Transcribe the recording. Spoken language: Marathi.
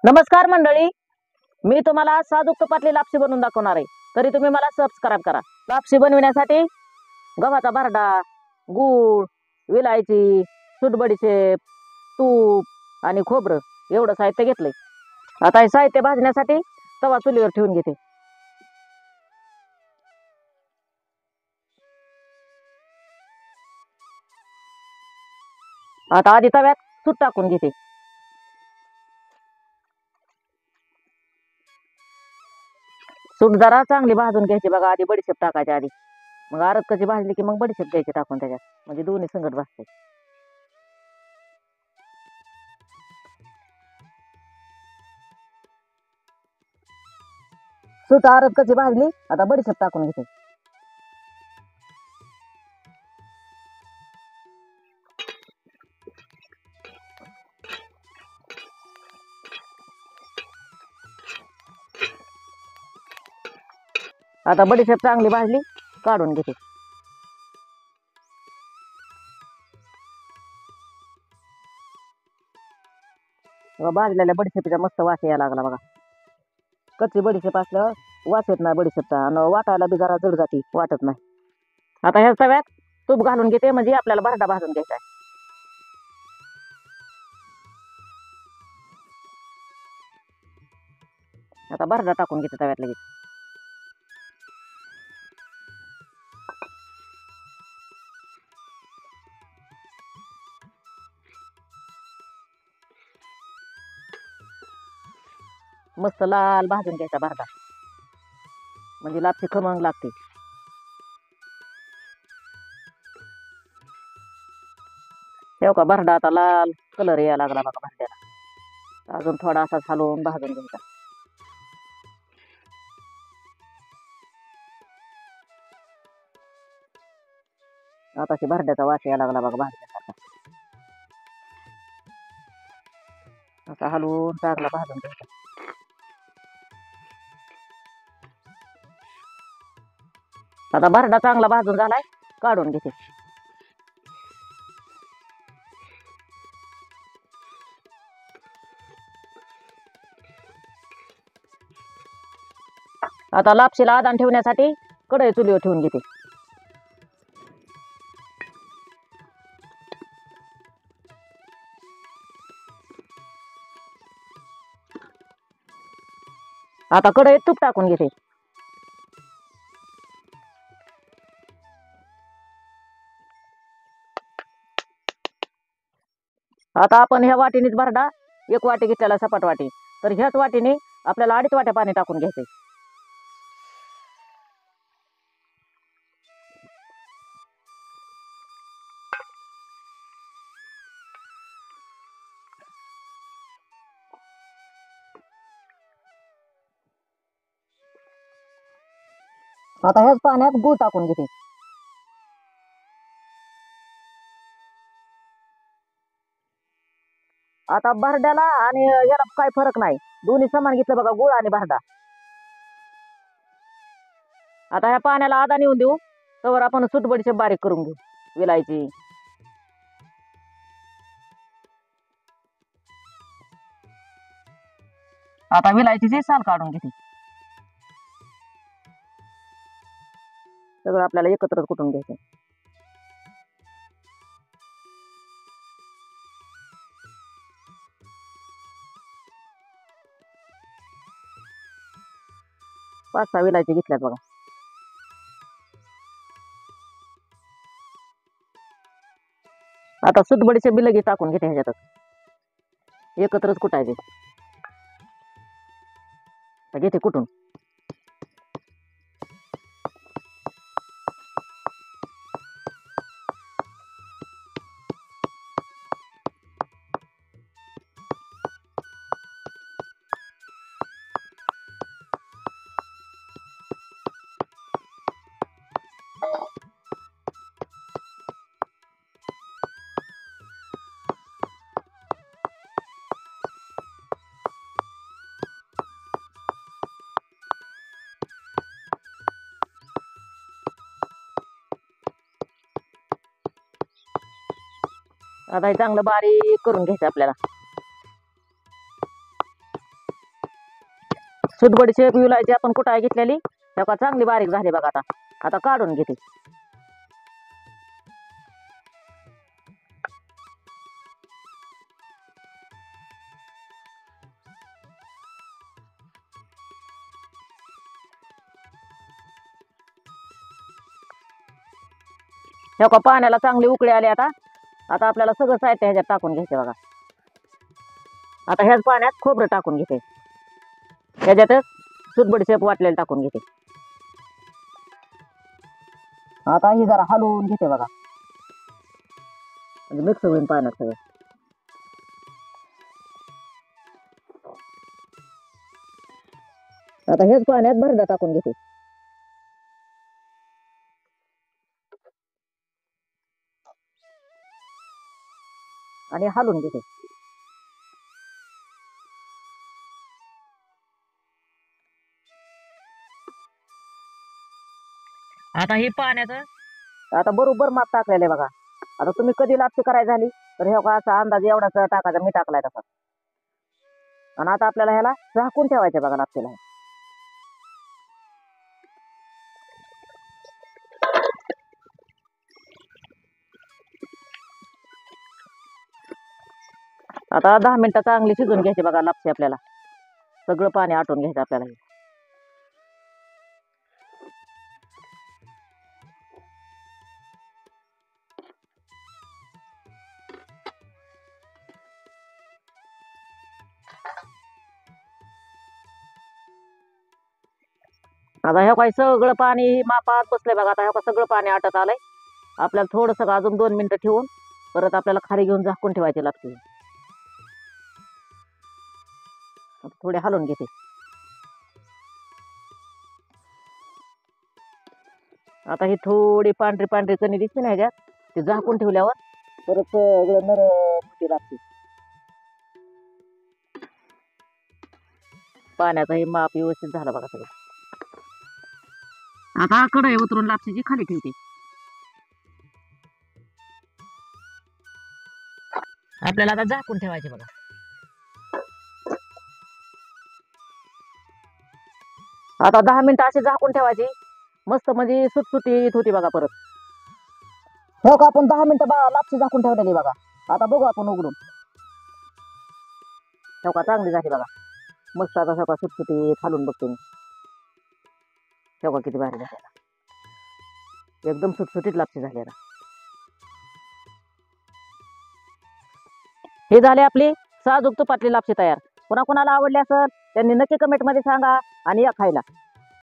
नमस्कार मंडळी, मी तुम्हाला साजूक तुपातली लापशी बनवून दाखवणार आहे. तरी तुम्ही मला सबस्क्राईब करा. लापशी बनविण्यासाठी गव्हाचा भरडा, गूळ, विलायची, सूट बडीशेप, तूप आणि खोबरं एवढं साहित्य घेतलंय. आता हे साहित्य भाजण्यासाठी तवा चुलीवर ठेवून घेते. आता आधी तव्यात सूट टाकून घेते. सूट जरा चांगली भाजून घ्यायची बघा. आधी बडीशेप टाकायची आधी, मग आरत कशी भाजली की मग बडीशेप घ्यायची टाकून त्याच्यात, म्हणजे दोन्ही संगत भाजते. सूट आरत कशी भाजली, आता बडीशेप टाकून घेते. आता बडीशेप चांगली भाजली, काढून घेते. भाजलेल्या बडीशेपीचा मस्त वास यायला लागला बघा. कच्ची बडीशेप असल्यावर वास येत नाही बडीशेपचा, आणि वाटायला बी जरा जड जाती, वाटत नाही. आता ह्या तव्यात तूप घालून घेते, म्हणजे आपल्याला भरडा भाजून घ्यायचा आहे. आता भरडा टाकून घेते तव्यात लगेच. मस्त लाल भाजून घ्यायचा भरडा, म्हणजे लापशी खमंग लागते. ठेव का भरडा आता लाल कलर यायला लागला बघा भरड्याला. अजून थोडा असाच हलवून भाजून घ्यायचा. आता भरड्याचा वास यायला लागला बघा भाजल्यासारखा. असा हलवून चांगला भाजून घ्यायचा. आता भरडा चांगला भाजून झालाय, काढून घेते. आता लापशीला आदान ठेवण्यासाठी कढई चुलीवर ठेवून घेते. आता कढईत तूप टाकून घेते. आता आपण ह्या वाटीनेच भरडा, एक वाटी घेतलेला सपाट वाटी, तर ह्याच वाटीने आपल्याला 2.5 वाट्या पाणी टाकून घ्यायचंय. आता ह्याच पाण्यात गूळ टाकून घेते. आता भरड्याला आणि याला काय फरक नाही, दोन्ही समान घेतलं बघा, गूळ आणि भरडा. आता ह्या पाण्याला आदान येऊन देऊ, तवर आपण सूट बडीशेप बारीक करून घेऊ. विलायची, आता विलायचीची साल काढून घेते. सगळं आपल्याला एकत्रच कुटून घ्यायचं. पाच सहा विलायची घेतल्यात बघा. आता सूट बडीशेप बी लगेच टाकून घेते ह्याच्यातच, एकत्रच कुटायचे. घेते कुटून. आता हे चांगलं बारीक करून घ्यायचं आपल्याला. सुटबडीशेप विलायची आपण कुटाय घेतलेली तेव्हा चांगली बारीक झाली बघा. आता आता काढून घेते. तेव्हा पाण्याला चांगली उकळी आली. आता आता आपल्याला सगळं साहित्य ह्याच्यात टाकून घ्यायचे बघा. आता ह्याच पाण्यात खोबरं टाकून घेते. ह्याच्यातच सुटबडीशेप वाटलेलं टाकून घेते. आता ही जरा हलवून घेते बघा, म्हणजे मिक्स होईल पाण्यात सगळं. आता हेच पाण्यात भरडा टाकून घेते. आणि हलवून घेते. आता हे पाण्याचं आता बरोबर माप टाकलेलं आहे बघा. आता तुम्ही कधी लापशी करायची झाली तर हे का असा अंदाज एवढाच टाकायचा, मी टाकलाय तसा. आणि आता आपल्याला ह्याला झाकून ठेवायचे बघा लापशीला. आता 10 मिनिटं चांगली शिजून घ्यायची बघा लापशी. आपल्याला सगळं पाणी आटून घ्यायचं आपल्याला. आता ह्या काही सगळं पाणी मापात बसलंय बघा. आता ह्या सगळं पाणी आटत आलंय. आपल्याला थोडंसं अजून 2 मिनिटं ठेवून परत आपल्याला खाली घेऊन झाकून ठेवायची लागते. थोडे हलवून घेते. आता ही थोडी पांढरी पांढरी कणी दिसते ना ह्याच्यात, ते झाकून ठेवल्यावर परत सगळं नरम होती लागते. पाण्याचा हे माप व्यवस्थित झालं बघा सगळं. आता कढई उतरून लापशीची खाली ठेवते. आपल्याला आता झाकून ठेवायचे बघा. आता 10 मिनिटं अशी झाकून ठेवायची. मस्त म्हणजे सुटसुटीत होती बघा. परत हो का आपण 10 मिनिटं लापशी झाकून ठेवलेली बघा. आता बघू आपण उघडून. हो का चांगली झाली बघा. मस्त आता सगळं सुटसुटीत हालून बघते मी. हो का किती भारी झाली. एकदम सुटसुटीत लापशी झाली. आता हे झाले आपली साजूक तुपातली लापशी तयार. कोणाकोणाला आवडली असेल त्यांनी नक्की कमेंट मध्ये सांगा आणि या खायला.